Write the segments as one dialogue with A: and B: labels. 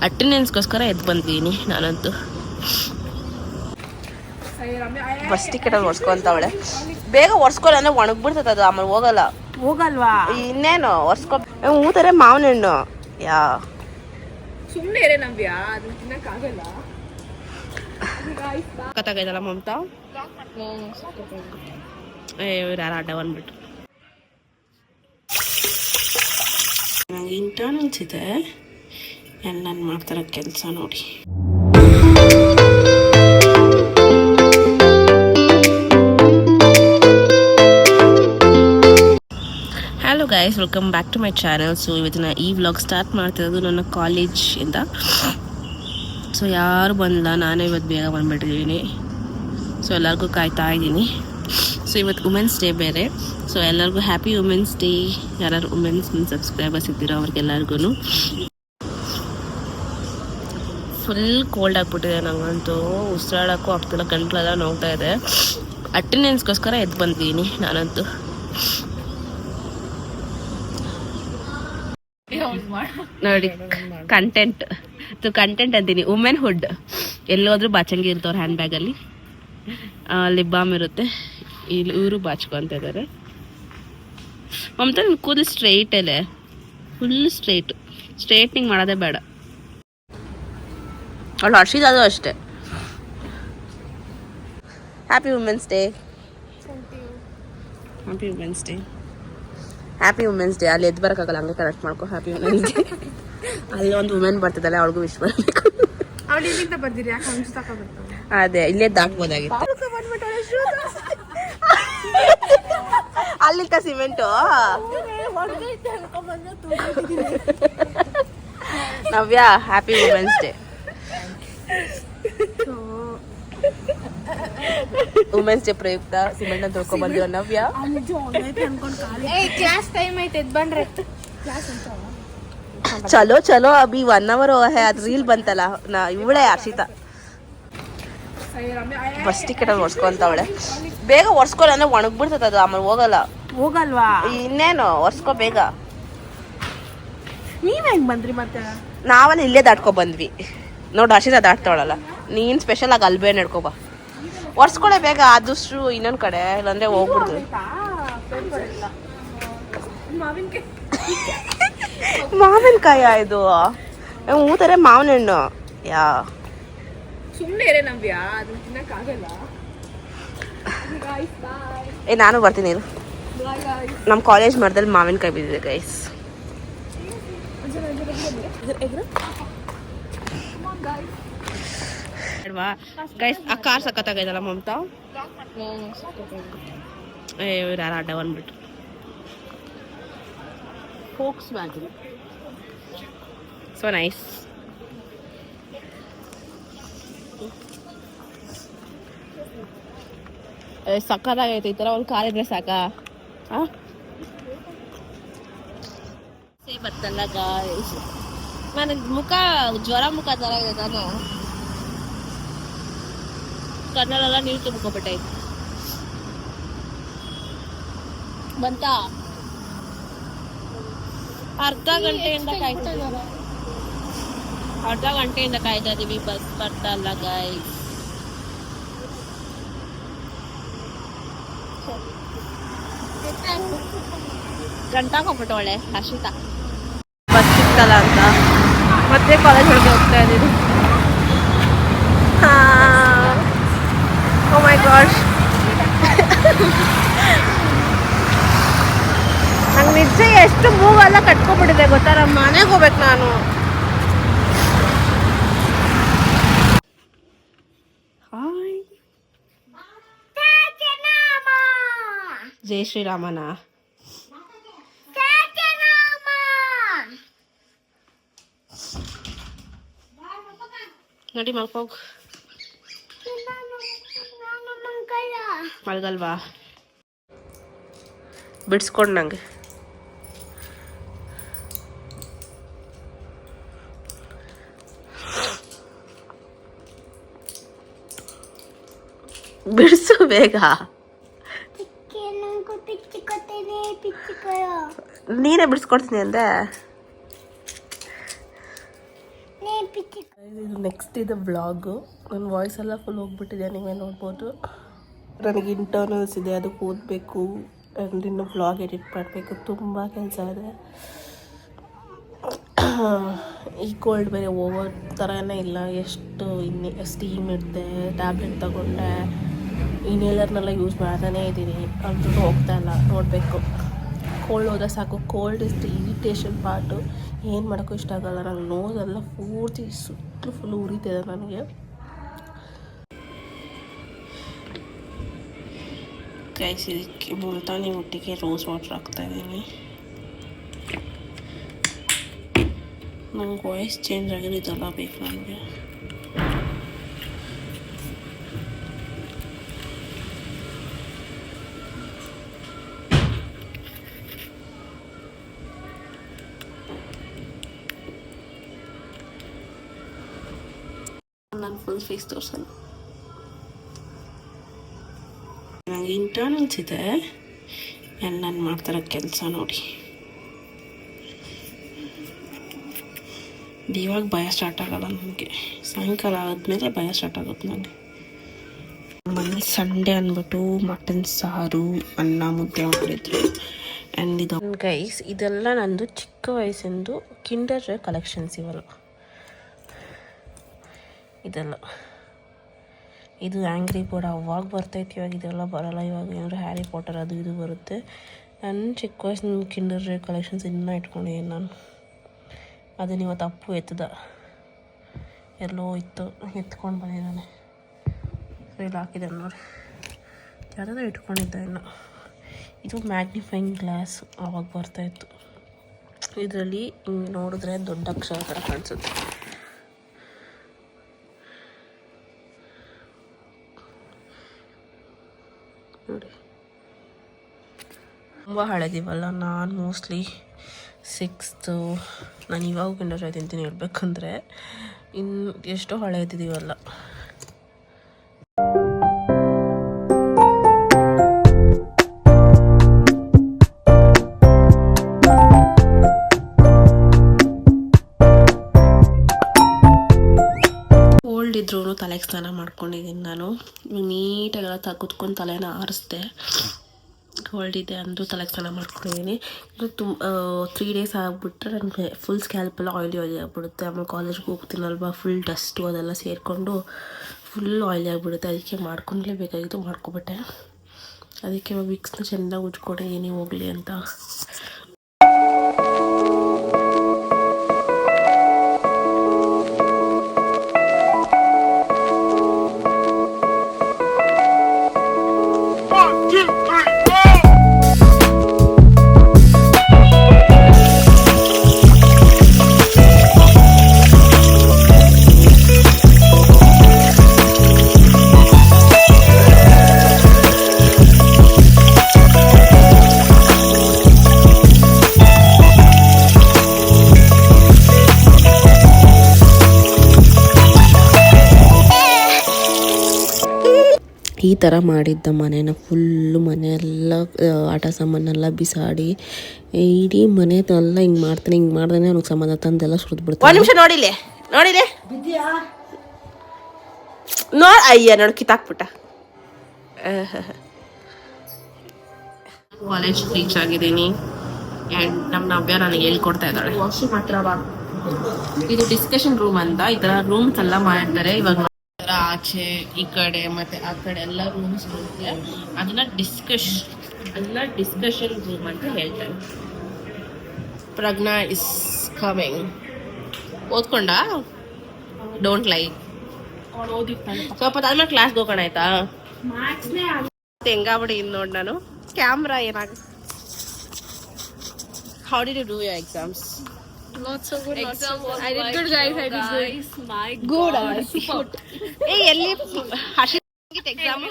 A: ಅಟೆಂಡೆನ್ಸ್ಗೋಸ್ಕರ ಎದ್ದು ಬಂದಿದ್ದೀನಿ ನಾನಂತೂ. ಬಸ್ ಟಿಕೆಟ್ ಅಲ್ಲಿ ಒರ್ಸ್ಕೊಂತವಳೆ. ಬೇಗ ಒರ್ಸ್ಕೊಲ್ಲ ಅಂದ್ರೆ ಒಣಗ್ಬಿಡ್ತದ ಅದು, ಆಮೇಲೆ ಹೋಗಲ್ವಾ? ಇನ್ನೇನು ಒರ್ಸ್ಕೊ. ಊತಾರೆ ಮಾವಿನ ಹಣ್ಣು
B: ಸುಮ್ಮನೆ ನವ್ಯ, ಅದನ್ನ ತಿನ್ನಕ್ಕಾಗಲ್ಲ.
A: ಕತ್ತಾಗೈತಲ್ಲ ಮಮತಾ. ಇವ್ರು ಯಾರು ಅಡ್ಡ ಬಂದ್ಬಿಟ್ಟು. ನಂಗೆ ಇಂಟರ್ನಲ್ಸ್ ಇದೆ, ಎಲ್ಲ ಮಾಡ್ತಾರ ಕೆಲಸ ನೋಡಿ. Hello guys, welcome back to my channel. So ಇವತ್ತಿನ ಈ ವ್ಲಾಗ್ ಸ್ಟಾರ್ಟ್ ಮಾಡ್ತಿರೋದು ನನ್ನ ಕಾಲೇಜಿಂದ. ಸೊ ಯಾರು ಬಂದಿಲ್ಲ, ನಾನೇ ಇವತ್ತು ಬೇಗ ಬಂದುಬಿಟ್ಟಿದ್ದೀನಿ. ಸೊ ಎಲ್ಲರಿಗೂ ಕಾಯ್ತಾ ಇದ್ದೀನಿ. ಸೊ ಇವತ್ತು ವುಮೆನ್ಸ್ ಡೇ ಬೇರೆ. ಸೊ ಎಲ್ಲರಿಗೂ ಹ್ಯಾಪಿ ವುಮೆನ್ಸ್ ಡೇ. ಯಾರು ವುಮೆನ್ಸ್ ಸಬ್ಸ್ಕ್ರೈಬರ್ಸ್ ಇದ್ದೀರೋ ಅವ್ರಿಗೆಲ್ಲರಿಗೂ ಫುಲ್ ಕೋಲ್ಡ್ ಆಗಿಬಿಟ್ಟಿದೆ. ನನಗಂತೂ ಉಸಿರಾಡೋಕ್ಕೂ ಆಗ್ತಿಲ್ಲ, ಗಂಟ್ಲೆಲ್ಲ ನೋವ್ತಾ ಇದೆ. ಅಟೆಂಡೆನ್ಸ್ಗೋಸ್ಕರ ಎದ್ದು ಬಂದಿದ್ದೀನಿ ನಾನಂತೂ. ನೋಡಿ ಕಂಟೆಂಟ್ ಅಂತೀನಿ, ವುಮೆನ್ ಹುಡ್. ಎಲ್ಲೋದ್ರೂ ಬಾಚಂಗಿ ಇರ್ತವ್ರ ಹ್ಯಾಂಡ್ ಬ್ಯಾಗಲ್ಲಿ, ಲಿಪ್ ಬಾಮ್ ಇರುತ್ತೆ. ಇಲ್ಲಿ ಇವರು ಬಾಚ್ಕೊಂತ ಇದ್ದಾರೆ. ಮಮತಾ ನಿನ್ ಕೂದಲು ಸ್ಟ್ರೈಟ್ ಅಲ್ಲೇ, ಫುಲ್ ಸ್ಟ್ರೈಟ್ನಿಂಗ್ ಮಾಡೋದೇ ಬೇಡ. ಅವಳು ಹರ್ಷಿದ್ ಅದು ಅಷ್ಟೇ. Happy women's day. Happy women's day. Happy women's day. ಅಲ್ಲಿ ಎದ್ದು ಬರೋಕ್ಕಾಗಲ್ಲ, ಹಂಗೆ ಕರೆಕ್ಟ್ ಮಾಡ್ಕೊ. Happy women's day. ಅಲ್ಲಿ ಒಂದು ವುಮೆನ್ ಬರ್ತದಲ್ಲ, ಅವಳಿಗೂ ವಿಶ್ ಮಾಡಬೇಕು. ಅದೇ ಇಲ್ಲೇ ದಾಟ್ಬೋದಾಗಿತ್ತು. ಅಲ್ಲಿಂದ cement Navya. Happy women's day. Women's day ಪ್ರಯುಕ್ತ ಸಿಮೆಂಟ್ ಅಂತ ತೊಳ್ಕೊಂಡ್ ಬಂದಿವ ನವ್ಯ. ಚಲೋ ಚಲೋ ಅಭಿ 1 hour ಅದು ರೀಲ್ ಬಂತಲ್ಲ, ಇವಳೇ ಹರ್ಷಿತಾ. ಬಸ್ ಟಿಕೆಟ್ ಅಲ್ಲಿ ಒರ್ಸ್ಕೊಂತವಳೆ. ಬೇಗ ಒರ್ಸ್ಕೊಲ್ಲ ಅಂದ್ರೆ ಒಣಗ್ಬಿಡ್ತದ ಅದು, ಆಮೇಲೆ ಹೋಗಲ್ವಾ? ಇನ್ನೇನು ಒರ್ಸ್ಕೊ ಬೇಗ.
B: ನೀವ್ ಹೆಂಗ್ ಬಂದ್ರಿ ಮತ್ತೆ?
A: ನಾವಲ್ಲಿ ಇಲ್ಲೇ ದಾಟ್ಕೊ ಬಂದ್ವಿ ನೋಡಿ. ಹರ್ಷಿತಾ ದಾಟ್ತಾವಳಲ್ಲ, ನೀನ್ ಸ್ಪೆಷಲ್ ಆಗಿ ಅಲ್ಬೇ ನಡ್ಕೊಬಾ. ಒರ್ಸ್ಕೊಳೆ ಬೇಗ, ಆದಷ್ಟು ಇನ್ನೊಂದ್ ಕಡೆ, ಇಲ್ಲಾಂದ್ರೆ ಹೋಗ್ಬಿಡ್ದು. ಮಾವಿನಕಾಯ ಇದು? ಊತಾರೆ ಮಾವಿನ ಹಣ್ಣು
B: ಸುಮ್ಮನೆ ನವ್ಯ, ಅದನ್ನ ತಿನ್ನಕ್ಕಾಗಲ್ಲ.
A: ನಾನು ಬರ್ತೀನಿ. ನಮ್ಮ ಕಾಲೇಜ್ ಮರದಲ್ಲಿ ಮಾವಿನಕಾಯಿ ಬಿದ್ದಿದೆ ಗೈಸ್. ಗೈಸ್ ಆ ಕಾರ್ ಸಖತ್ತಾಗೈತಲ್ಲ ಮಮತಾ. ಇವ್ರು ಯಾರು ಅಡ್ಡ ಬಂದ್ಬಿಟ್ಟು. Volkswagen, so nice. ಸಕ್ಕತ್ತಾಗೈತೆ. ಈ ಥರ ಒಂದು ಕಾರ್ ಇದ್ರೆ ಸಾಕಾ? ಬರ್ತಲ್ಲ ಗಾಯ್ಸ್, ನನಗೆ ಜ್ವರ ಮುಖ ಥರ ಇದೆ ತಾನು. ಕಣ್ಣಲ್ಲೆಲ್ಲ ನೀರು ತುಂಬ್ಕೊಬಿಟ್ಟೈತೆ. ಬಂತ ಅರ್ಧ ಗಂಟೆಯಿಂದ ಕಾಯ್ತಾ ಇದೀವಿ. ಬಸ್ ಬರ್ತಲ್ಲ ಗಾಯ್ಸ್. ಗಂಟಾಕೊಂಡ್ಬಿಟ್ಟವಳೆ ಹರ್ಷಿತಾ. ಬಸ್ ಸಿಕ್ತಲ್ಲ ಅಂತ ಮತ್ತೆ ಕಾಲೇಜ್ ಒಳಗೆ ಹೋಗ್ತಾ ಇದ್ದೀವಿ. ಓ ಮೈ ಗಾಡ್, ನಂಗೆ ನಿಜ ಎಷ್ಟು ಮೂವೆಲ್ಲ ಕಟ್ಕೊಂಡ್ಬಿಟ್ಟಿದೆ ಗೊತ್ತಾ. ನಮ್ಮ ಮನೆಗೆ ಹೋಗ್ಬೇಕು ನಾನು. ಹಾಯ್, ಜೈ ಶ್ರೀರಾಮನ. ನಡಿ ಮಲ್ಕೋಗ್. ಮಲ್ಗಲ್ವಾ? ಬಿಡ್ಸ್ಕೊಂಡು ನಂಗೆ. ಬಿಡಿಸು ಬೇಗ. ನೀನೇ ಬಿಡಿಸ್ಕೊಡ್ತೀನಿ ಅಂದೆ. ಇದು ನೆಕ್ಸ್ಟ್ ಇದು ವ್ಲಾಗು. ನನ್ನ ವಾಯ್ಸ್ ಎಲ್ಲ ಫುಲ್ ಹೋಗ್ಬಿಟ್ಟಿದೆ, ನೀವೇ ನೋಡ್ಬೋದು. ನನಗೆ ಇಂಟರ್ನಲ್ಸ್ ಇದೆ, ಅದಕ್ಕೆ ಓದಬೇಕು ಆ್ಯಂಡ್ ಇನ್ನು ವ್ಲಾಗ್ ಎಡಿಟ್ ಮಾಡಬೇಕು, ತುಂಬ ಕೆಲಸ ಇದೆ. ಈ ಕೋಲ್ಡ್ ಬೇರೆ ಓವರ್ ಥರನೇ ಇಲ್ಲ, ಎಷ್ಟು ಸ್ಟೀಮ್ ಇರುತ್ತೆ. ಟ್ಯಾಬ್ಲೆಟ್ ತಗೊಂಡೆ, ಇನ್ಹೇಲರ್ನೆಲ್ಲ ಯೂಸ್ ಮಾಡ್ತಾನೇ ಇದ್ದೀನಿ, ಅಂದ್ರೂ ಹೋಗ್ತಾ ಇಲ್ಲ. ನೋಡಬೇಕು. ಕೋಲ್ಡ್ ಹೋದ್ರೆ ಸಾಕು. Cold is the irritation part. ಏನು ಮಾಡೋಕ್ಕೂ ಇಷ್ಟ ಆಗೋಲ್ಲ. ನಂಗೆ ನೋದೆಲ್ಲ ಪೂರ್ತಿ ಸುತ್ತಲೂ ಫುಲ್ ಉರಿತಿದೆ ನನಗೆ. ಗೈಸ್, ಇದಕ್ಕೆ ಮುಲ್ತಾನಿ ಮುಟ್ಟಿಗೆ ರೋಸ್ ವಾಟರ್ ಹಾಕ್ತಾಯಿದ್ದೀನಿ. ನಂಗೆ ವಾಯ್ಸ್ ಚೇಂಜ್ ಆಗಿದೆ, ಇದೆಲ್ಲ ಬೇಕು ನನಗೆ. ನಾನು ಫುಲ್ ಫೇಸ್ ತೋರಿಸಲ್ಲ. ನನಗೆ ಇಂಟರ್ನಲ್ಸ್ ಇದೆ ಆ್ಯಂಡ್ ನಾನು ಮಾಡ್ತಾರೋ ಕೆಲಸ ನೋಡಿ. ಇವಾಗ ಭಯ ಸ್ಟಾರ್ಟ್ ಆಗೋಲ್ಲ ನನಗೆ. ಸಾಯಂಕಾಲ ಆದಮೇಲೆ ಭಯ ಸ್ಟಾರ್ಟ್ ಆಗುತ್ತೆ ನನಗೆ. ಮನೇಲಿ ಸಂಡೇ ಅಂದ್ಬಿಟ್ಟು ಮಟನ್ ಸಾರು, ಅನ್ನ, ಮುದ್ದೆ ಮಾಡಿದ್ರು. ಆ್ಯಂಡ್ ಇದು ಗೈಸ್, ಇದೆಲ್ಲ ನಂದು ಚಿಕ್ಕ ವಯಸ್ಸಿಂದು ಕಿಂಡರ್ ಜಾಯ್ ಕಲೆಕ್ಷನ್ಸ್ ಇವೆಲ್ಲ. ಇದೆಲ್ಲ ಇದು ಆ್ಯಂಗ್ರಿ ಬೋರ್ಡ್ ಅವಾಗ ಬರ್ತೈತೆ, ಇವಾಗ ಇದೆಲ್ಲ ಬರೋಲ್ಲ. ಇವಾಗ ಏನಾದ್ರು ಹ್ಯಾರಿ ಪಾಟರ್ ಅದು ಇದು ಬರುತ್ತೆ. ನನ್ನ ಚಿಕ್ಕ ವಯಸ್ಸಿನ ಕಿಂಡರ್ ಜಾಯ್ ಕಲೆಕ್ಷನ್ಸ್ ಇನ್ನೂ ಇಟ್ಕೊಂಡಿದ್ದೀನಿ ನಾನು. ಅದನ್ನ ಇವತ್ತು ಅಪ್ಪು ಎತ್ತದ, ಎಲ್ಲೋ ಇತ್ತು, ಎತ್ಕೊಂಡು ಬಂದಿದ್ದಾನೆ. ಇಲ್ಲಿ ಹಾಕಿದ್ದಾನೆ ನೋಡಿ, ಯಾವುದಾದ್ರೂ ಇಟ್ಕೊಂಡಿದ್ದೆ ಇನ್ನು. ಇದು ಮ್ಯಾಗ್ನಿಫೈಯಿಂಗ್ ಗ್ಲಾಸ್ ಆವಾಗ ಬರ್ತಾಯಿತ್ತು. ಇದರಲ್ಲಿ ಹಿಂಗೆ ನೋಡಿದ್ರೆ ದೊಡ್ಡ ಅಕ್ಷರ ಥರ ಕಾಣಿಸುತ್ತೆ ನೋಡಿ. ತುಂಬ ಹಳೆದಿವಲ್ಲ. ನಾನು ಮೋಸ್ಟ್ಲಿ 6th, ನಾನು ಇವಾಗ ಕಿಂಡರ್ ಜಾಯ್ ತಿಂತೀನಿ ಹೇಳ್ಬೇಕಂದ್ರೆ. ಇನ್ನು ಎಷ್ಟೋ ಹಳೆದಿದ್ದೀವಲ್ಲ. ಕೋಲ್ಡ್ ಇದ್ರೂ ತಲೆಗೆ ಸ್ನಾನ ಮಾಡ್ಕೊಂಡಿದ್ದೀನಿ ನಾನು. ನೀಟಾಗೆಲ್ಲ ಕುತ್ಕೊಂಡು ತಲೆನ ಆರಿಸ್ದೆ. ಕೋಲ್ಡ್ ಇದೆ ಅಂದರೂ ತಲೆಗೆ ಸ್ನಾನ ಮಾಡ್ಕೊಂಡಿದ್ದೀನಿ. ಇದು 3 days ಆಗಿಬಿಟ್ರೆ ನನಗೆ ಫುಲ್ ಸ್ಕ್ಯಾಲ್ಪೆಲ್ಲ ಆಯ್ಲಿ ಆಗಿಬಿಡುತ್ತೆ. ಆಮೇಲೆ ಕಾಲೇಜ್ಗೆ ಹೋಗ್ತೀನಲ್ವ, ಫುಲ್ ಡಸ್ಟು ಅದೆಲ್ಲ ಸೇರಿಕೊಂಡು ಫುಲ್ ಆಯ್ಲಿ ಆಗಿಬಿಡುತ್ತೆ. ಅದಕ್ಕೆ ಮಾಡ್ಕೊಳ್ಲೇಬೇಕಾಗಿತ್ತು, ಮಾಡ್ಕೊಬಿಟ್ಟೆ. ಅದಕ್ಕೆ ವಿಕ್ಸ್ನ ಚೆಂದಾಗಿ ಉಜ್ಕೊಂಡಿದ್ದೀನಿ ಹೋಗಲಿ ಅಂತ. ಈ ಥರ ಮಾಡಿದ್ದ ಮನೇನ ಫುಲ್ಲು ಮನೆಯೆಲ್ಲ ಆಟ ಸಾಮಾನೆಲ್ಲ ಬಿಸಾಡಿ ಇಡೀ ಮನೆಯೆಲ್ಲ ಹಿಂಗೆ ಮಾಡ್ತಾನೆ. ಹಿಂಗೆ ಮಾಡ್ದಾನೆ ಅವ್ನಿಗೆ ಸಂಬಂಧ ತಂದೆಲ್ಲ ಸುರಿದು ಬಿಡ್ತಾನೆ. ಒಂದು ನಿಮಿಷ ನೋಡಿಲೆ ಅಯ್ಯ ನೋಡಿ ಕಿತ್ತಾಕ್ಬಿಟ್ಟ. ಕಾಲೇಜ್ ರೀಚ್ ಆಗಿದ್ದೀನಿ ಆ್ಯಂಡ್ ನಮ್ಮ ನವ್ಯ ನನಗೆ ಹೇಳ್ಕೊಡ್ತಾ ಇದ್ದಾಳೆ. ವಾಶ್ರೂಮ್ ಹತ್ರ ಇದು ಡಿಸ್ಕಷನ್ ರೂಮ್ ಅಂತ. ಈ ಥರ ರೂಮ್ಸ್ ಎಲ್ಲ ಮಾಡಿರ್ತಾರೆ. ಇವಾಗ ಆಚೆ ಈ ಕಡೆ ಮತ್ತೆ ಆ ಕಡೆ ಎಲ್ಲ ರೂಮ್ಸ್ ಇರುತ್ತೆ. ಅದನ್ನ ಡಿಸ್ಕಷನ್ ರೂಮ್ ಅಂತ ಹೇಳ್ತಾರೆ. ಪ್ರಜ್ಞಾ ಇಸ್ ಕಮಿಂಗ್. ಓದ್ಕೊಂಡ ಡೋಂಟ್ ಲೈಕ್ ಸ್ವಲ್ಪ ಆದ್ಮೇಲೆ ಕ್ಲಾಸ್ಗೆ ಹೋಗೋಣ ಆಯ್ತಾ? ಹೆಂಗಾಗ್ಬಿಡಿ ಇನ್ನು ನೋಡಿ ನಾನು ಕ್ಯಾಮ್ರಾ ಏನಾಗ. How did you do your exams?
B: Not so good. I did good, guys. I did good. My
A: good.
B: Good.
A: Hey, ಎಲ್ಲಿ Harshit exam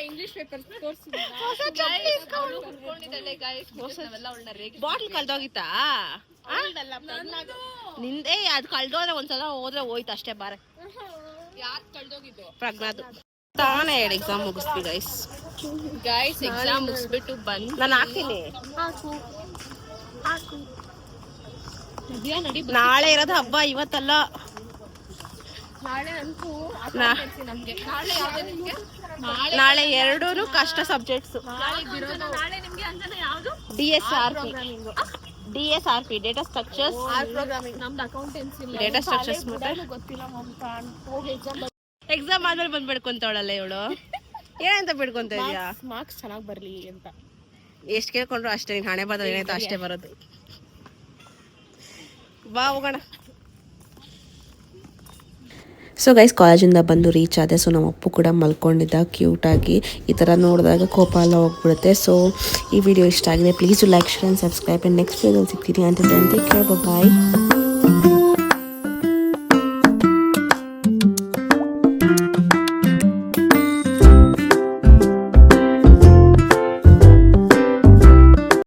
B: English paper
A: bottle ಕಳ್ದೋಗಿತ್ತಾ? ನಿಂದೇ ಅದು ಕಳ್ದೋದ್ರೆ ಒಂದ್ಸಲ ಹೋದ್ರೆ ಹೋಯ್ತು ಅಷ್ಟೇ. ಬಾರೆ ಪ್ರಜ್ಞಾದು ತಾನೇ ಹೇಳಿ ಎಕ್ಸಾಮ್ ಮುಗಿಸ್ತೀವಿ ಗೈಸ್. ಎಕ್ಸಾಮ್ ಮುಗಿಸ್ಬಿಟ್ಟು ಬಂದು ನಾನು ಹಾಕ್ತೀನಿ. ನಾಳೆ ಇರೋದು ಹಬ್ಬ, ಇವತ್ತಲ್ಲ.
B: ನಾಳೆ ಅಂತೂ ನಮ್ಗೆ
A: ನಾಳೆ ಎರಡೂ ಕಷ್ಟ ಸಬ್ಜೆಕ್ಟ್ಸ್.
B: ನಾಳೆ ನಿಮ್ಗೆ ಅಂತಾನೆ ಯಾವುದು
A: DSRP ಡೇಟಾ ಸ್ಟ್ರಕ್ಚರ್ಸ್,
B: ನಮ್ದು ಅಕೌಂಟೆನ್ಸಿ
A: ಡೇಟಾ ಸ್ಟ್ರಕ್ಚರ್ಸ್ ಮತ್ತೆ
B: ಗೊತ್ತಿಲ್ಲ
A: ಎಕ್ಸಾಮ್ ಆದ್ಮೇಲೆ ಬಂದು ಬಿಡ್ಕೊಂತವಳಲ್ಲ ಇವಳು. ಏನಂತ ಬಿಡ್ಕೊಂತ ಇದೀಯಾ?
B: ಮಾರ್ಕ್ಸ್ ಚೆನ್ನಾಗಿ ಬರ್ಲಿ ಅಂತ.
A: ಎಷ್ಟು ಕೇಳ್ಕೊಂಡ್ರು ಅಷ್ಟೇ, ನೀನು ಹಣೆ ಬರೋದು ಏನಾಯ್ತು ಅಷ್ಟೇ ಬರೋದು. ಬಾ ಹೋಗೋಣ. ಸೊ ಗೈಸ್, ಕಾಲೇಜಿಂದ ಬಂದು ರೀಚ್ ಆದೆ. ಸೊ ನಮ್ಮ ಅಪ್ಪು ಕೂಡ ಮಲ್ಕೊಂಡಿದ್ದ ಕ್ಯೂಟಾಗಿ. ಈ ಥರ ನೋಡಿದಾಗ ಕೋಪ ಎಲ್ಲ ಹೋಗ್ಬಿಡುತ್ತೆ. ಸೊ ಈ ವಿಡಿಯೋ ಇಷ್ಟ ಆಗಿದೆ, please like, share and subscribe. Next ವಿಡಿಯೋದಲ್ಲಿ ಸಿಗ್ತೀನಿ. ಅಂತ ಬಾಯ್.